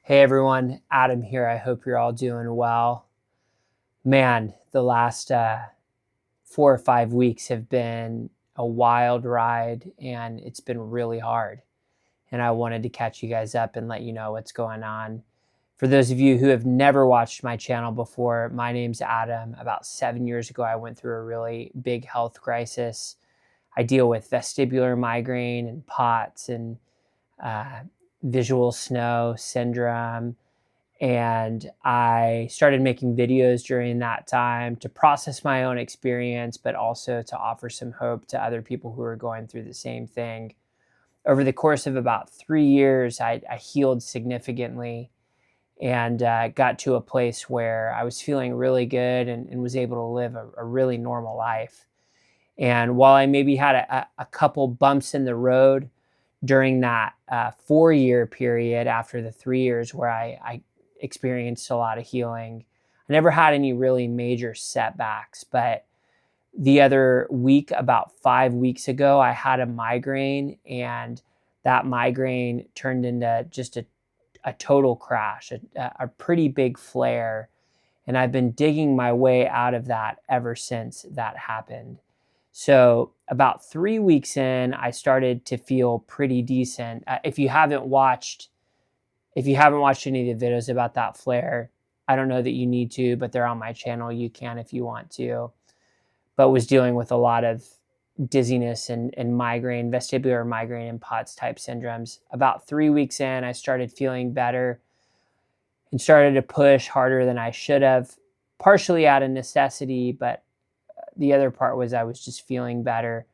Hey everyone, Adam here. I hope you're all doing well. Man, the last 4 or 5 weeks have been a wild ride and it's been really hard. And I wanted to catch you guys up and let you know what's going on. For those of you who have never watched my channel before, my name's Adam. About 7 years ago, I went through a really big health crisis. I deal with vestibular migraine and POTS and uh, visual snow syndrome. And I started making videos during that time to process my own experience, but also to offer some hope to other people who are going through the same thing. Over the course of about 3 years, I healed significantly and got to a place where I was feeling really good and was able to live a really normal life. And while I maybe had a couple bumps in the road during that 4 year period after the 3 years where I experienced a lot of healing, I never had any really major setbacks. But the other week, about 5 weeks ago, I had a migraine, and that migraine turned into just a total crash, a pretty big flare. And I've been digging my way out of that ever since that happened. So about 3 weeks in, I started to feel pretty decent. If you haven't watched any of the videos about that flare, I don't know that you need to, but they're on my channel. You can if you want to. But was dealing with a lot of dizziness and migraine, vestibular migraine and POTS type syndromes. About 3 weeks in, I started feeling better and started to push harder than I should have, partially out of necessity, but the other part was I was just feeling better.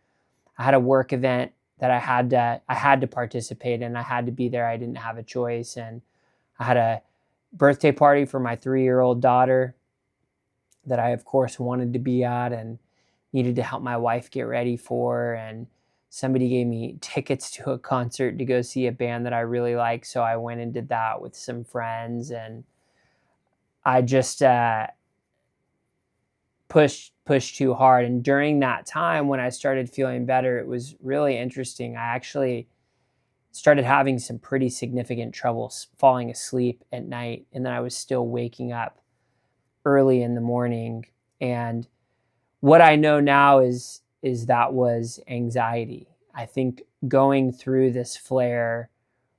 I had a work event that I had to participate in. I had to be there. I didn't have a choice. And I had a birthday party for my 3-year-old daughter that I, of course, wanted to be at and needed to help my wife get ready for. And somebody gave me tickets to a concert to go see a band that I really like. So I went and did that with some friends. And I just pushed too hard. And during that time when I started feeling better, it was really interesting. I actually started having some pretty significant trouble falling asleep at night, and then I was still waking up early in the morning. And what I know now is that was anxiety. I think going through this flare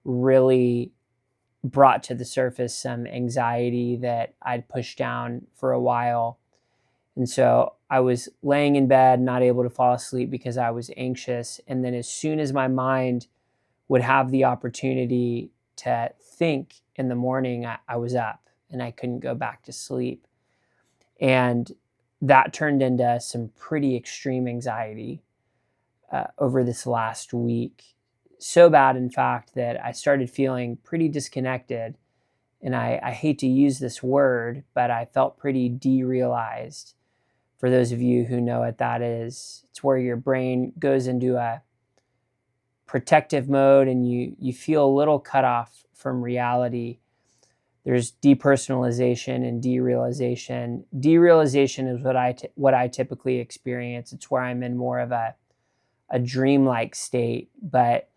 really brought to the surface some anxiety that I'd pushed down for a while. And so I was laying in bed, not able to fall asleep because I was anxious. And then as soon as my mind would have the opportunity to think in the morning, I was up and I couldn't go back to sleep. And that turned into some pretty extreme anxiety over this last week. So bad, in fact, that I started feeling pretty disconnected. And I hate to use this word, but I felt pretty derealized. For those of you who know what that is, it's where your brain goes into a protective mode and you feel a little cut off from reality. There's depersonalization and derealization. Derealization is what I typically experience. It's where I'm in more of a dreamlike state. But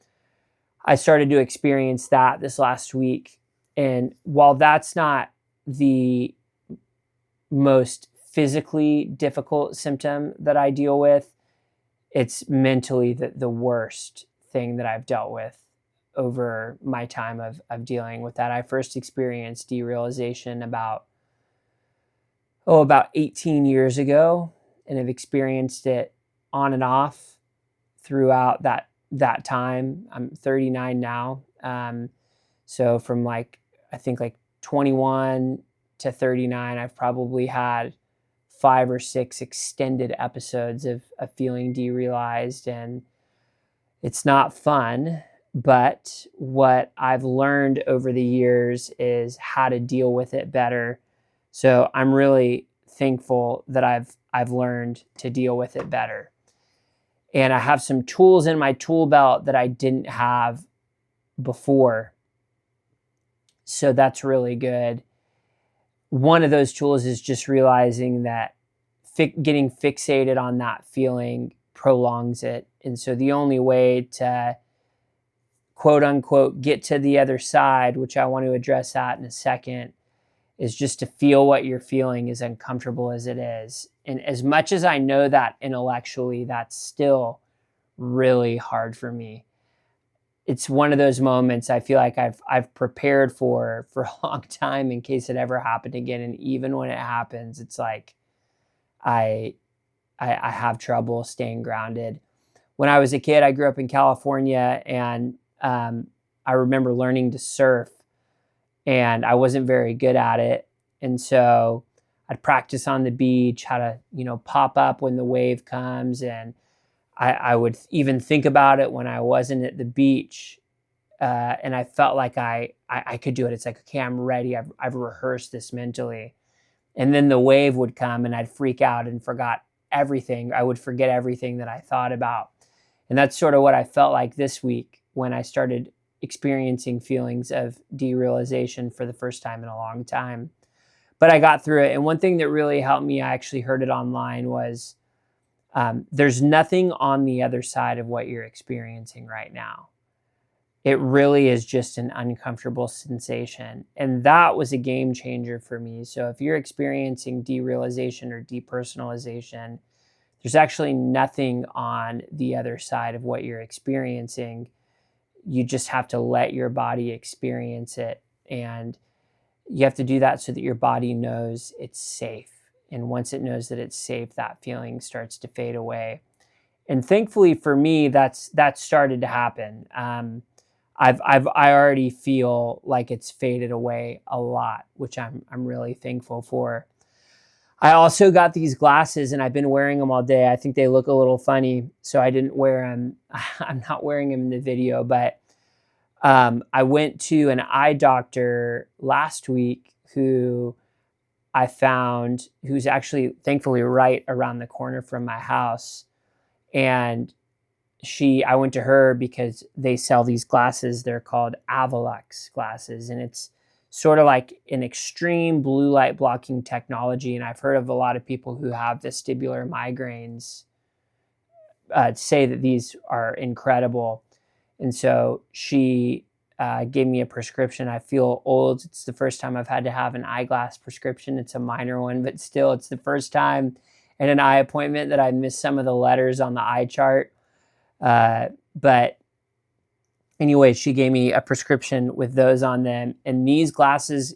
I started to experience that this last week. And while that's not the most physically difficult symptom that I deal with, it's mentally the worst thing that I've dealt with over my time of dealing with that. I first experienced derealization about 18 years ago, and have experienced it on and off throughout that time. I'm 39 now. So from I think 21 to 39, I've probably had 5 or 6 extended episodes of feeling derealized, and it's not fun. But what I've learned over the years is how to deal with it better. So I'm really thankful that I've learned to deal with it better. And I have some tools in my tool belt that I didn't have before. So that's really good. One of those tools is just realizing that getting fixated on that feeling prolongs it. And so the only way to quote unquote get to the other side, which I want to address that in a second, is just to feel what you're feeling, as uncomfortable as it is. And as much as I know that intellectually, that's still really hard for me. It's one of those moments I feel like I've prepared for a long time in case it ever happened again. And even when it happens, it's like I have trouble staying grounded. When I was a kid, I grew up in California, and I remember learning to surf, and I wasn't very good at it. And so I'd practice on the beach how to, pop up when the wave comes. And I would even think about it when I wasn't at the beach. And I felt like I could do it. It's like, okay, I'm ready. I've rehearsed this mentally. And then the wave would come and I'd freak out and forgot everything. I would forget everything that I thought about. And that's sort of what I felt like this week when I started experiencing feelings of derealization for the first time in a long time. But I got through it. And one thing that really helped me, I actually heard it online, was there's nothing on the other side of what you're experiencing right now. It really is just an uncomfortable sensation. And that was a game changer for me. So if you're experiencing derealization or depersonalization, there's actually nothing on the other side of what you're experiencing. You just have to let your body experience it. And you have to do that so that your body knows it's safe. And once it knows that it's safe, that feeling starts to fade away. And thankfully for me, that's started to happen. I already feel like it's faded away a lot, which I'm really thankful for. I also got these glasses and I've been wearing them all day. I think they look a little funny, so I didn't wear them. I'm not wearing them in the video, but I went to an eye doctor last week who I found, who's actually thankfully right around the corner from my house. And I went to her because they sell these glasses. They're called Avulux glasses. And it's sort of like an extreme blue light blocking technology. And I've heard of a lot of people who have vestibular migraines say that these are incredible. And so she gave me a prescription. I feel old. It's the first time I've had to have an eyeglass prescription. It's a minor one, but still, it's the first time in an eye appointment that I missed some of the letters on the eye chart. But anyway, she gave me a prescription with those on them. And these glasses,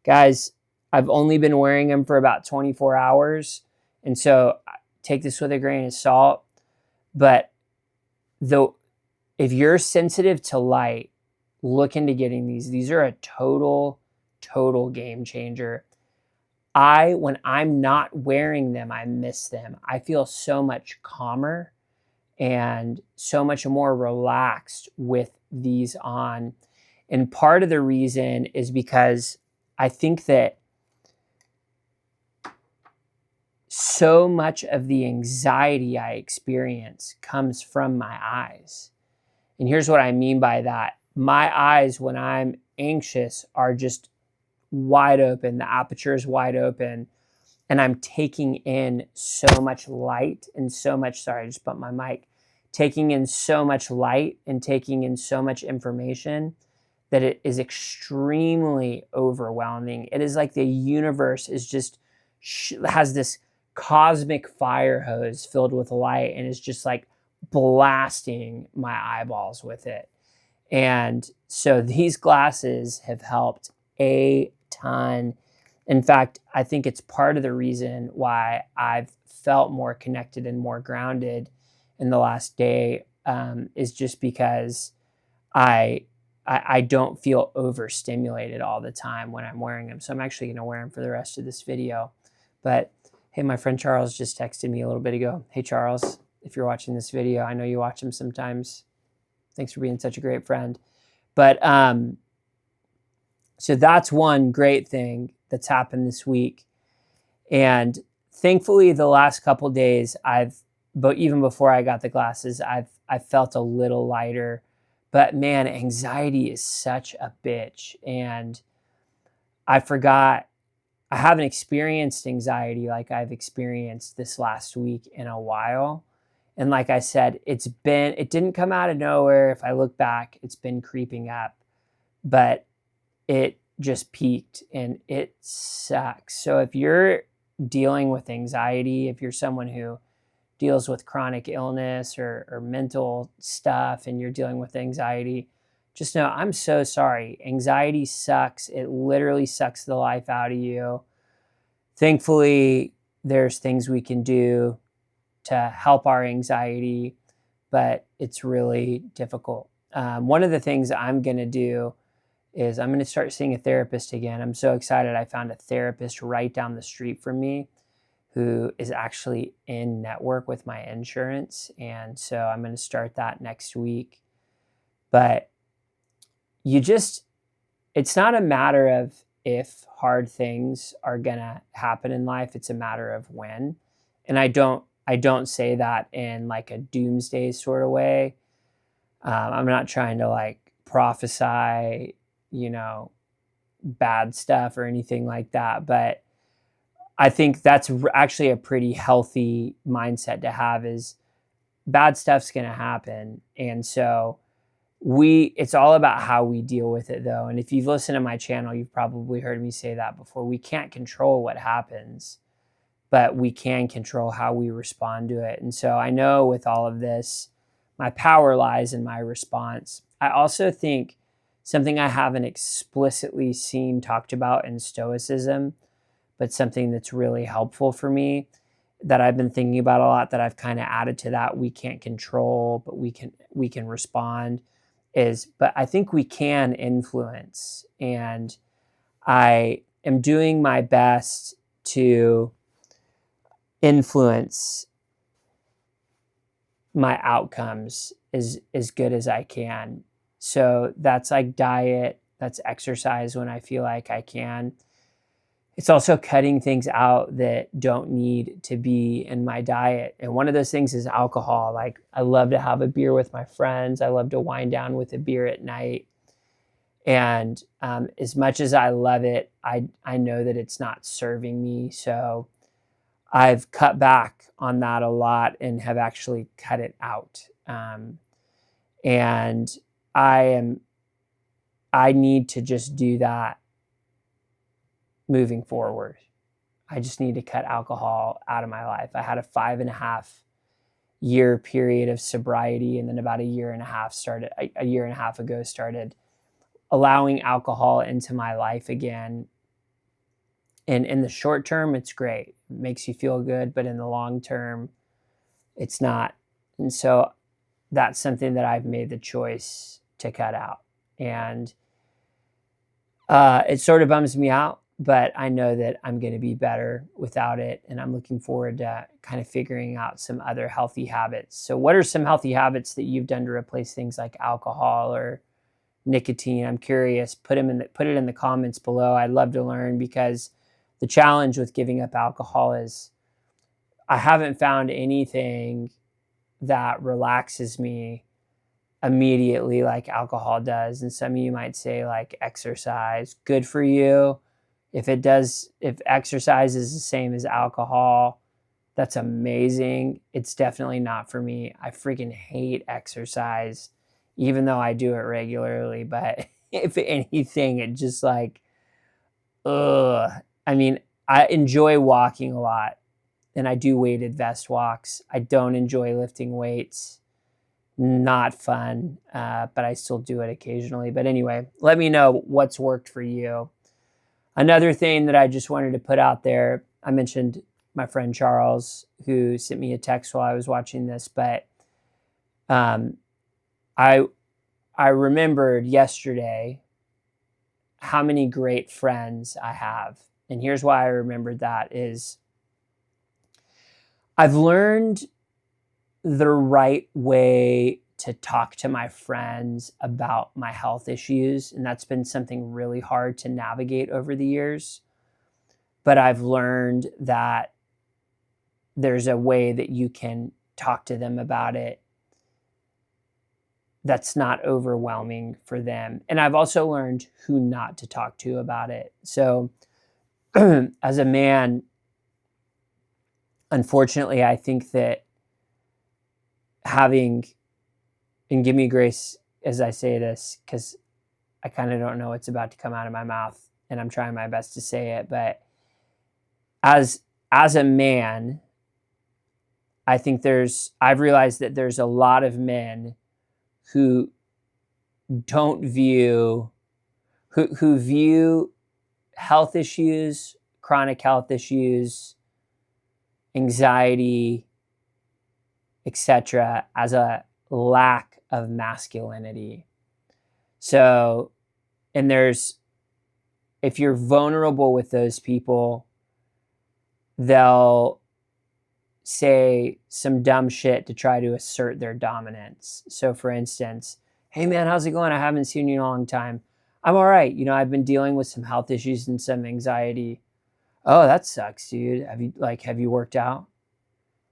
guys, I've only been wearing them for about 24 hours. And so take this with a grain of salt. But if you're sensitive to light, look into getting these. These are a total game changer. When I'm not wearing them, I miss them. I feel so much calmer and so much more relaxed with these on. And part of the reason is because I think that so much of the anxiety I experience comes from my eyes. And here's what I mean by that. My eyes, when I'm anxious, are just wide open. The aperture is wide open. And I'm taking in so much light and so much, sorry, I just bumped my mic, taking in so much light and taking in so much information that it is extremely overwhelming. It is like the universe is just, has this cosmic fire hose filled with light and is just like blasting my eyeballs with it. And so these glasses have helped a ton. In fact, I think it's part of the reason why I've felt more connected and more grounded in the last day, is just because I don't feel overstimulated all the time when I'm wearing them. So I'm actually going to wear them for the rest of this video. But hey, my friend Charles just texted me a little bit ago. Hey, Charles, if you're watching this video, I know you watch them sometimes. Thanks for being such a great friend. But so that's one great thing that's happened this week. And thankfully, the last couple of days, but even before I got the glasses, I felt a little lighter. But man, anxiety is such a bitch. And I haven't experienced anxiety like I've experienced this last week in a while. And like I said, it didn't come out of nowhere. If I look back, it's been creeping up, but it just peaked and it sucks. So if you're dealing with anxiety, if you're someone who deals with chronic illness or mental stuff and you're dealing with anxiety, just know I'm so sorry. Anxiety sucks. It literally sucks the life out of you. Thankfully, there's things we can do to help our anxiety, but it's really difficult. One of the things I'm going to do is I'm going to start seeing a therapist again. I'm so excited. I found a therapist right down the street from me who is actually in network with my insurance. And so I'm going to start that next week. But it's not a matter of if hard things are going to happen in life. It's a matter of when. And I don't say that in like a doomsday sort of way. I'm not trying to like prophesy, bad stuff or anything like that. But I think that's actually a pretty healthy mindset to have, is bad stuff's going to happen. And so it's all about how we deal with it though. And if you've listened to my channel, you've probably heard me say that before. We can't control what happens, but we can control how we respond to it. And so I know with all of this, my power lies in my response. I also think something I haven't explicitly seen talked about in Stoicism, but something that's really helpful for me that I've been thinking about a lot, that I've kind of added to that we can't control, but we can respond, but I think we can influence. And I am doing my best to influence my outcomes as good as I can. So that's like diet, that's exercise when I feel like I can. It's also cutting things out that don't need to be in my diet. And one of those things is alcohol. Like, I love to have a beer with my friends. I love to wind down with a beer at night. And as much as I love it, I know that it's not serving me. So I've cut back on that a lot and have actually cut it out. And I need to just do that moving forward. I just need to cut alcohol out of my life. I had a 5.5-year period of sobriety, and then about a year and a half ago started allowing alcohol into my life again. And in the short term, it's great. It makes you feel good, but in the long term, it's not. And so that's something that I've made the choice to cut out. And it sort of bums me out, but I know that I'm going to be better without it. And I'm looking forward to kind of figuring out some other healthy habits. So what are some healthy habits that you've done to replace things like alcohol or nicotine? I'm curious. Put it in the comments below. I'd love to learn, because the challenge with giving up alcohol is I haven't found anything that relaxes me immediately like alcohol does. And some of you might say like exercise, good for you. If exercise is the same as alcohol, that's amazing. It's definitely not for me. I freaking hate exercise, even though I do it regularly. But if anything, it just like, ugh. I mean, I enjoy walking a lot, and I do weighted vest walks. I don't enjoy lifting weights. Not fun, but I still do it occasionally. But anyway, let me know what's worked for you. Another thing that I just wanted to put out there, I mentioned my friend Charles, who sent me a text while I was watching this, but I remembered yesterday how many great friends I have. And here's why I remembered that is I've learned the right way to talk to my friends about my health issues. And that's been something really hard to navigate over the years. But I've learned that there's a way that you can talk to them about it that's not overwhelming for them. And I've also learned who not to talk to about it. So as a man, unfortunately, I think that having, and give me grace as I say this, because I kind of don't know what's about to come out of my mouth, and I'm trying my best to say it, but as a man, I think I've realized that there's a lot of men who don't view, who view health issues, chronic health issues, anxiety, etc., as a lack of masculinity. So, and if you're vulnerable with those people, they'll say some dumb shit to try to assert their dominance. So, for instance, hey man, how's it going? I haven't seen you in a long time. I'm all right. I've been dealing with some health issues and some anxiety. Oh, that sucks, dude. Have you worked out?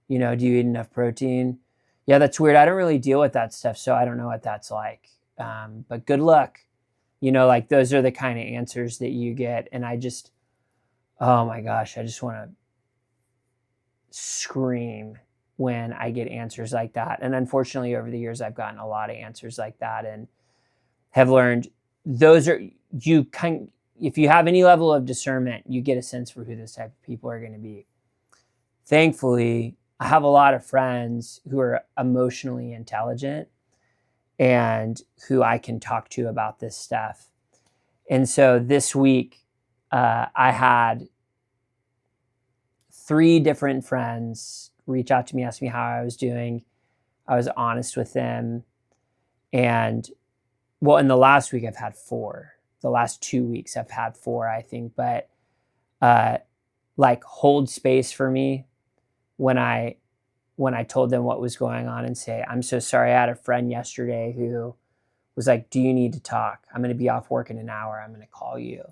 Do you eat enough protein? Yeah, that's weird. I don't really deal with that stuff, so I don't know what that's like. But good luck. Those are the kind of answers that you get. And oh my gosh, I just want to scream when I get answers like that. And unfortunately, over the years, I've gotten a lot of answers like that and have learned if you have any level of discernment, you get a sense for who those type of people are going to be. Thankfully, I have a lot of friends who are emotionally intelligent and who I can talk to about this stuff. And so this week, I had 3 different friends reach out to me, ask me how I was doing. I was honest with them. And in the last week, I've had 4. The last 2 weeks, I've had 4, I think. But hold space for me when I told them what was going on and say, I'm so sorry. I had a friend yesterday who was like, do you need to talk? I'm going to be off work in an hour. I'm going to call you.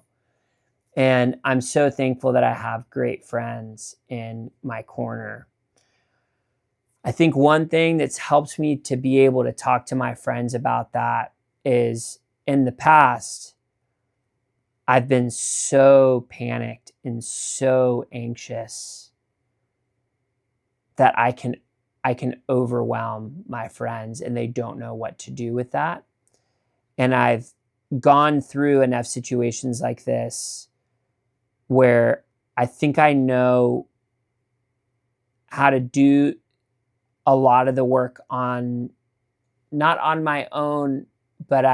And I'm so thankful that I have great friends in my corner. I think one thing that's helped me to be able to talk to my friends about that is in the past, I've been so panicked and so anxious that I can overwhelm my friends and they don't know what to do with that. And I've gone through enough situations like this where I think I know how to do a lot of the work not on my own, but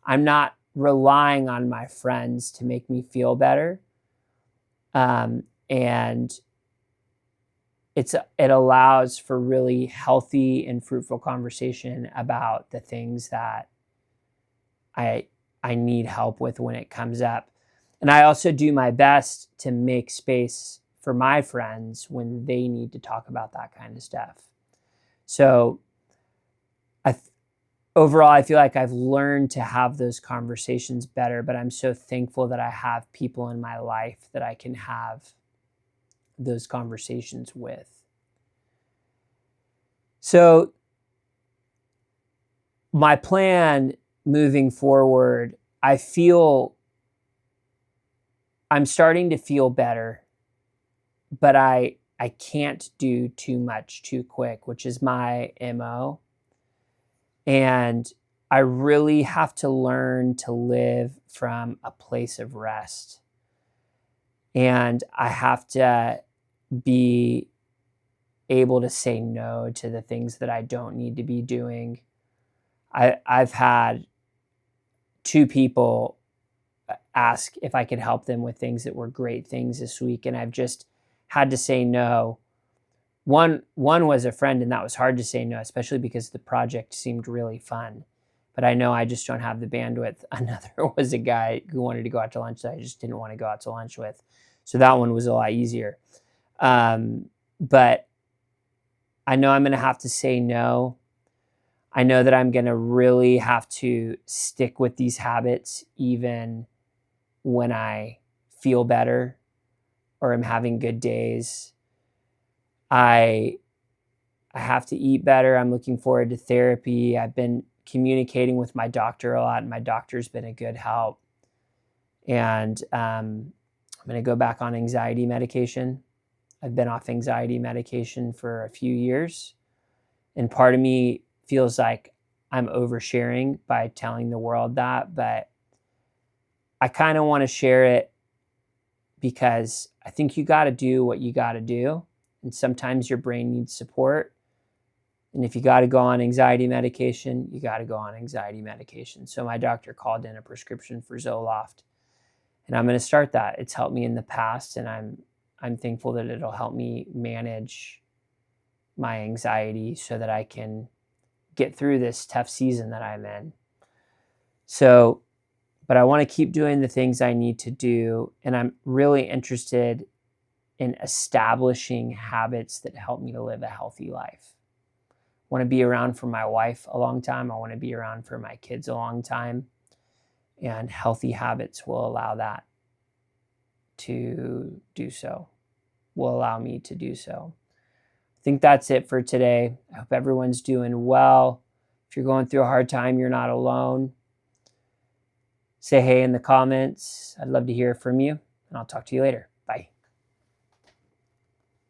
I'm not relying on my friends to make me feel better. And it allows for really healthy and fruitful conversation about the things that I need help with when it comes up. And I also do my best to make space for my friends when they need to talk about that kind of stuff. So overall, I feel like I've learned to have those conversations better, but I'm so thankful that I have people in my life that I can have those conversations with. So my plan moving forward, I'm starting to feel better, but I can't do too much too quick, which is my MO. And I really have to learn to live from a place of rest. And I have to be able to say no to the things that I don't need to be doing. I've had 2 people ask if I could help them with things that were great things this week, and I've just had to say no. One was a friend, and that was hard to say no, especially because the project seemed really fun. But I know I just don't have the bandwidth. Another was a guy who wanted to go out to lunch that I just didn't want to go out to lunch with. So that one was a lot easier. But I know I'm going to have to say no. I know that I'm going to really have to stick with these habits even when I feel better or am having good days. I have to eat better. I'm looking forward to therapy. I've been communicating with my doctor a lot, and my doctor's been a good help. And I'm going to go back on anxiety medication. I've been off anxiety medication for a few years, And part of me feels like I'm oversharing by telling the world that, but I kind of want to share it because I think you got to do what you got to do. And sometimes your brain needs support. And if you got to go on anxiety medication, you got to go on anxiety medication. So my doctor called in a prescription for Zoloft, and I'm going to start that. It's helped me in the past, and I'm thankful that it'll help me manage my anxiety so that I can get through this tough season that I'm in. So, but I want to keep doing the things I need to do, and I'm really interested in establishing habits that help me to live a healthy life. I want to be around for my wife a long time. I want to be around for my kids a long time. And healthy habits will allow that to do so, will allow me to do so. I think that's it for today. I hope everyone's doing well. If you're going through a hard time, you're not alone. Say hey in the comments. I'd love to hear from you, and I'll talk to you later.